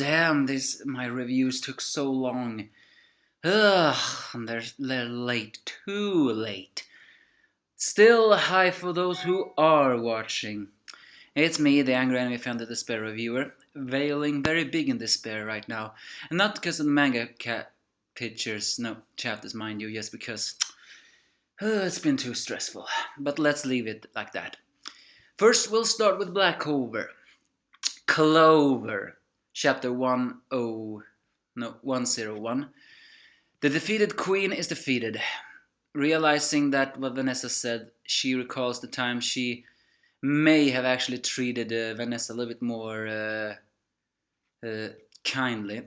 damn, my reviews took so long. Ugh, and they're late, too late. Still, hi for those who are watching. It's me, the Angry Anime Fan, the Despair Reviewer, veiling very big in despair right now. And not because of the manga chapters, mind you, just because it's been too stressful. But let's leave it like that. First, we'll start with Black Clover, chapter 101. The defeated queen is defeated. Realizing that what Vanessa said, she recalls the time she may have actually treated Vanessa a little bit more kindly.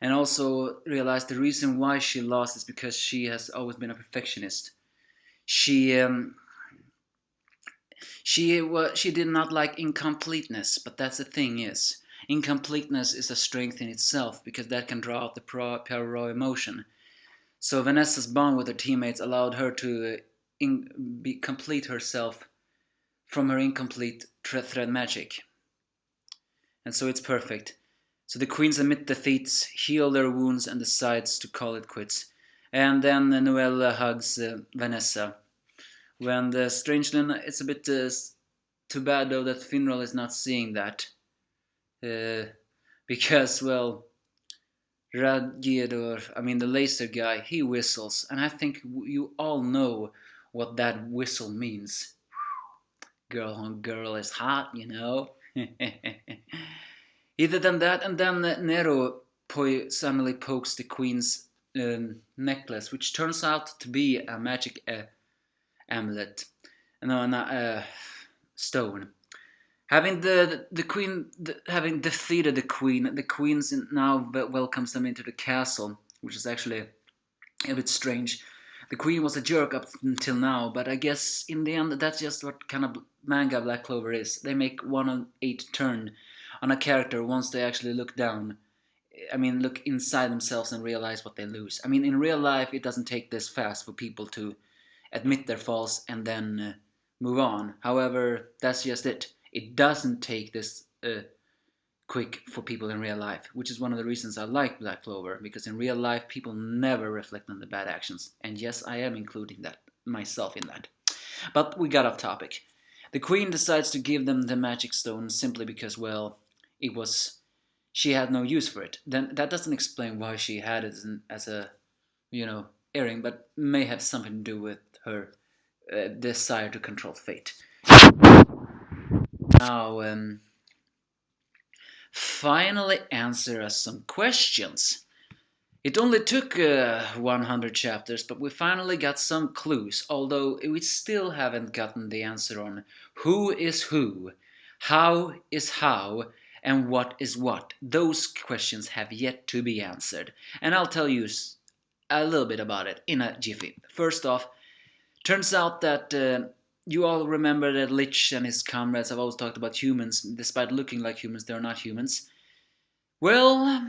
And also realized the reason why she lost is because she has always been a perfectionist. She did not like incompleteness, but that's the thing is, incompleteness is a strength in itself because that can draw out the raw emotion. So Vanessa's bond with her teammates allowed her to complete herself from her incomplete thread magic. And so it's perfect. So the queens admit defeats, heal their wounds, and decides to call it quits. And then Noelle hugs Vanessa. When strangely, it's a bit too bad though that Finral is not seeing that. Because, well, the laser guy, he whistles. And I think you all know what that whistle means. Girl on girl is hot, you know. Either than that, and then Nero suddenly pokes the queen's necklace, which turns out to be a magic amulet, stone. Having having defeated the queen now welcomes them into the castle, which is actually a bit strange. The queen was a jerk up until now, but I guess in the end that's just what kind of manga Black Clover is. They make 1/8 turn on a character once they actually look inside themselves and realize what they lose. In real life it doesn't take this fast for people to admit their faults and then move on. However, that's just it. It doesn't take this quick for people in real life, which is one of the reasons I like Black Clover, because in real life people never reflect on the bad actions. And yes, I am including that myself in that. But we got off topic. The queen decides to give them the magic stone simply because, well, she had no use for it. Then that doesn't explain why she had it as a, earring, but may have something to do with her desire to control fate. Now, finally answer us some questions. It only took 100 chapters, but we finally got some clues, although we still haven't gotten the answer on who is who, how is how, and what is what. Those questions have yet to be answered, and I'll tell you a little bit about it in a jiffy. First off, turns out that you all remember that Lich and his comrades have always talked about humans. Despite looking like humans, they're not humans. Well,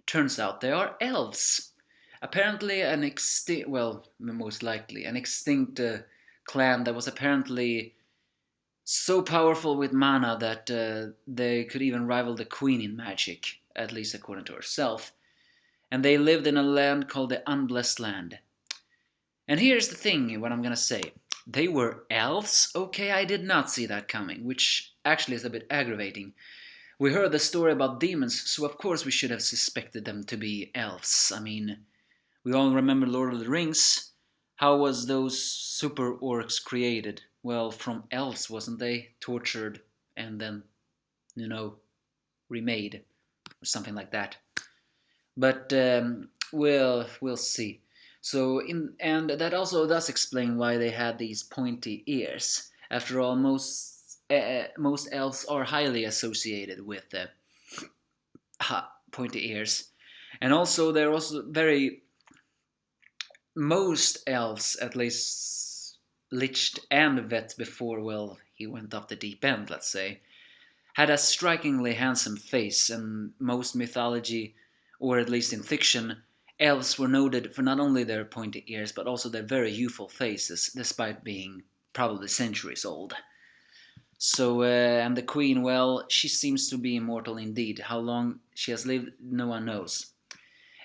turns out they are elves. Apparently most likely an extinct clan that was apparently so powerful with mana that they could even rival the queen in magic, at least according to herself. And they lived in a land called the Unblessed Land. And here's the thing, what I'm gonna say. They were elves? Okay, I did not see that coming, which actually is a bit aggravating. We heard the story about demons, so of course we should have suspected them to be elves. We all remember Lord of the Rings. How was those super orcs created? Well, from elves, wasn't they? Tortured and then, remade, or something like that. But we'll see. So and that also does explain why they had these pointy ears. After all, most elves are highly associated with pointy ears, and also they're also most elves, at least Liched and Vet before he went off the deep end, let's say, had a strikingly handsome face, and most mythology, or at least in fiction, elves were noted for not only their pointy ears, but also their very youthful faces, despite being probably centuries old. So, and the queen, well, she seems to be immortal indeed. How long she has lived, no one knows.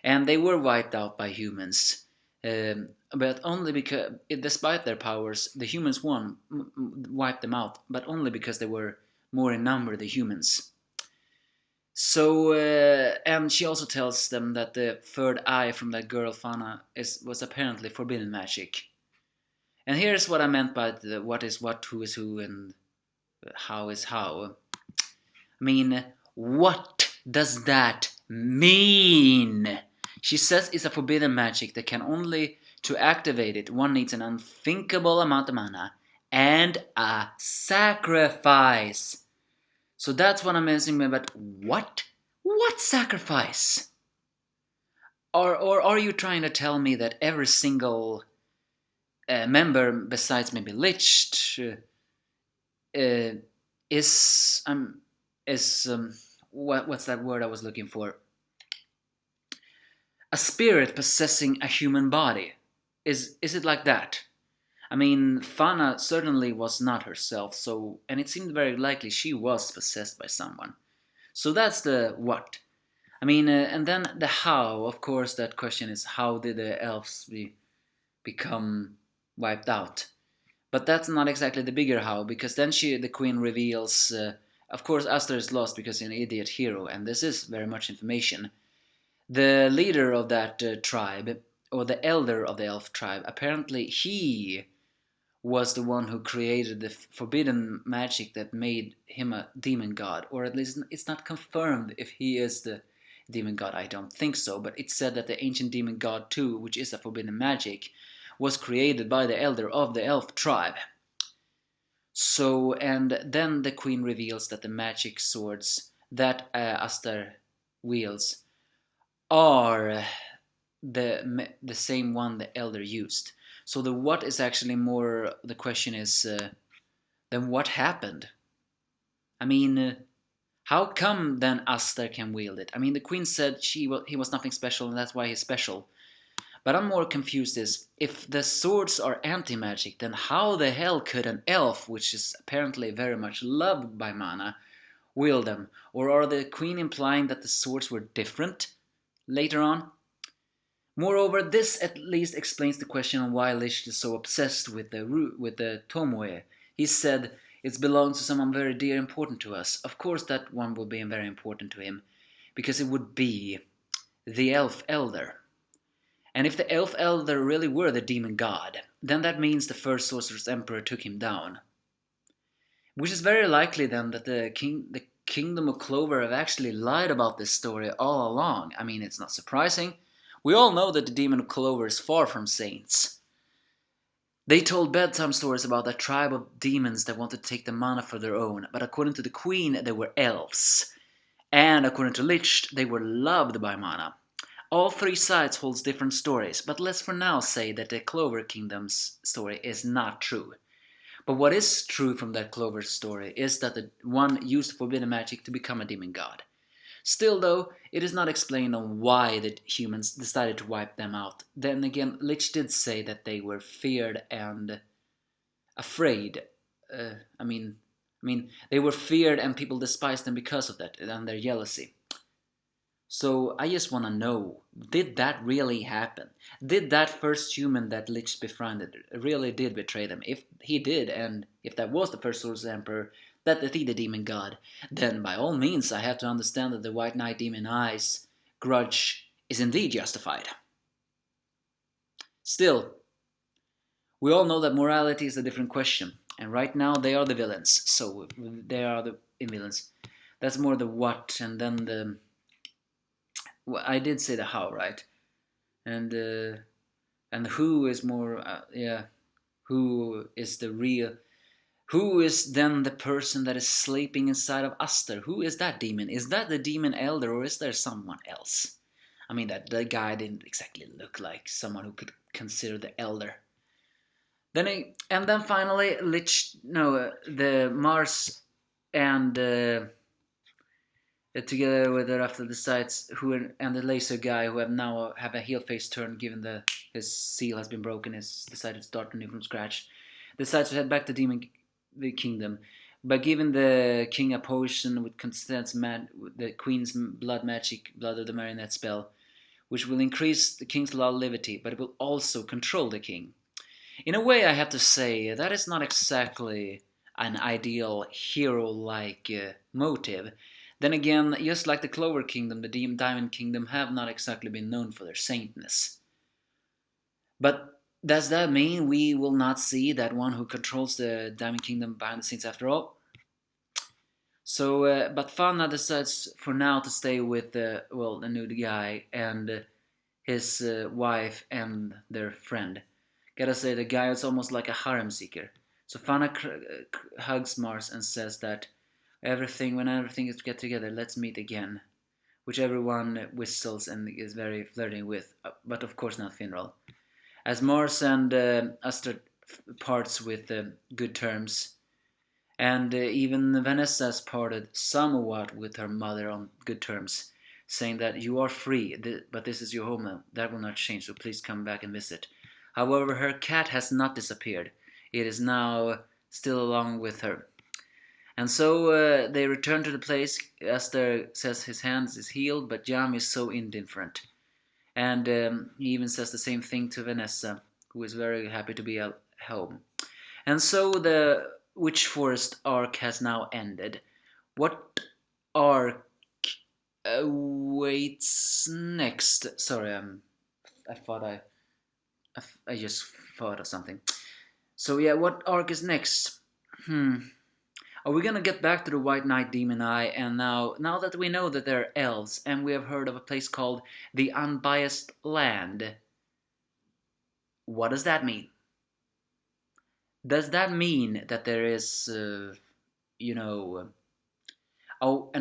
And they were wiped out by humans. But only because, despite their powers, the humans won, wiped them out, but only because they were more in number, the humans. So, and she also tells them that the third eye from that girl Fana was apparently forbidden magic. And here's what I meant by the what is what, who is who, and how is how. I mean, what does that mean? She says it's a forbidden magic that can only, to activate it, one needs an unthinkable amount of mana and a sacrifice. So that's what I'm asking about. What? What sacrifice? Or are you trying to tell me that every single member, besides maybe Lich, uh, is what's that word I was looking for? A spirit possessing a human body. Is it like that? I mean, Fana certainly was not herself, so and it seemed very likely she was possessed by someone. So that's the what. I mean, and then the how. Of course, that question is how did the elves become wiped out? But that's not exactly the bigger how, because then the queen reveals. Of course, Aster is lost because he's an idiot hero, and this is very much information. The leader of that tribe, or the elder of the elf tribe, apparently he was the one who created the forbidden magic that made him a demon god, or at least it's not confirmed if he is the demon god. I don't think so, but it's said that the ancient demon god too, which is a forbidden magic, was created by the elder of the elf tribe. So, and then the queen reveals that the magic swords that Aster wields are the same one the elder used. So the what is actually more, the question is, then what happened? I mean, how come then Aster can wield it? I mean, the queen said he was nothing special and that's why he's special. But I'm more confused is, if the swords are anti-magic, then how the hell could an elf, which is apparently very much loved by Mana, wield them? Or are the queen implying that the swords were different later on? Moreover, this at least explains the question on why Lich is so obsessed with the Tomoe. He said it belongs to someone very dear and important to us. Of course that one would be very important to him, because it would be the Elf Elder. And if the Elf Elder really were the demon god, then that means the first Sorcerer's Emperor took him down. Which is very likely then that the Kingdom of Clover have actually lied about this story all along. I mean, it's not surprising. We all know that the Demon of Clover is far from saints. They told bedtime stories about a tribe of demons that wanted to take the mana for their own, but according to the queen, they were elves. And according to Lich, they were loved by mana. All three sides holds different stories, but let's for now say that the Clover Kingdom's story is not true. But what is true from that Clover story is that the one used forbidden magic to become a demon god. Still though, it is not explained on why the humans decided to wipe them out. Then again, Lich did say that they were feared and afraid. I mean, they were feared and people despised them because of that and their jealousy. So I just want to know, did that really happen? Did that first human that Lich befriended really did betray them? If he did, and if that was the first Sorcerer's Emperor that defeated the demon god, then by all means I have to understand that the White Knight Demon Eyes grudge is indeed justified. Still, we all know that morality is a different question, and right now they are the villains, so they are the villains. That's more the what, and then the... Well, I did say the how, right? And who is more, who is the real... Who is then the person that is sleeping inside of Aster? Who is that demon? Is that the demon elder or is there someone else? I mean, that the guy didn't exactly look like someone who could consider the elder. And then finally, the Mars and together with the Rafta decides and the laser guy who have a heel face turn given his seal has been broken, has decided to start anew from scratch, decides to head back to the kingdom. by giving the king a potion with the queen's blood magic, blood of the marionette spell, which will increase the king's longevity, but it will also control the king. In a way, I have to say, that is not exactly an ideal hero-like motive. Then again, just like the Clover Kingdom, the Diamond Kingdom have not exactly been known for their saintness. But does that mean we will not see that one who controls the Diamond Kingdom behind the scenes after all? So, but Fana decides for now to stay with the nude guy and his wife and their friend. Gotta say, the guy is almost like a harem seeker. So Fana hugs Mars and says that when everything is get together, let's meet again. Which everyone whistles and is very flirting with, but of course not Finral. As Mars and Astrid parts with good terms, and even Vanessa has parted somewhat with her mother on good terms, saying that you are free, but this is your home now. That will not change, so please come back and visit. However, her cat has not disappeared. It is now still along with her. And so they return to the place. Esther says his hands is healed, but Jam is so indifferent. And he even says the same thing to Vanessa, who is very happy to be at home. And so the Witch Forest arc has now ended. What arc waits next? Sorry, I just thought of something. So yeah, what arc is next? Are we gonna get back to the White Knight Demon Eye? And now that we know that they're elves, and we have heard of a place called the Unbiased Land, what does that mean? Does that mean that there is, an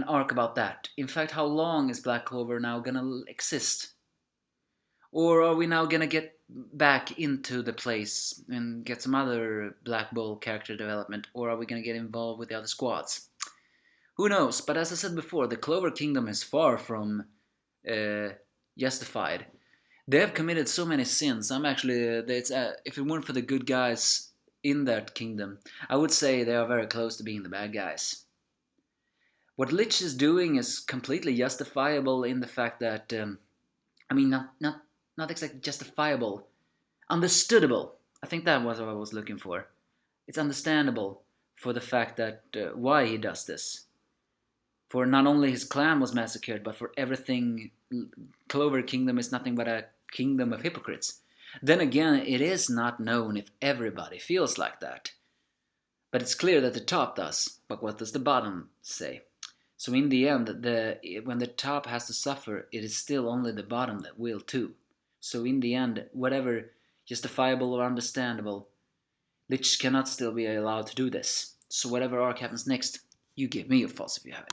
arc about that? In fact, how long is Black Clover now gonna exist? Or are we now gonna get back into the place and get some other Black Bull character development? Or are we gonna get involved with the other squads? Who knows? But as I said before, the Clover Kingdom is far from justified. They have committed so many sins. If it weren't for the good guys in that kingdom, I would say they are very close to being the bad guys. What Lich is doing is completely justifiable in the fact that, not exactly justifiable, understandable. I think that was what I was looking for. It's understandable for the fact that why he does this. For not only his clan was massacred, but for everything. Clover Kingdom is nothing but a kingdom of hypocrites. Then again, it is not known if everybody feels like that. But it's clear that the top does. But what does the bottom say? So in the end, when the top has to suffer, it is still only the bottom that will too. So in the end, whatever justifiable or understandable, Lich cannot still be allowed to do this. So whatever arc happens next, you give me your thoughts if you have any.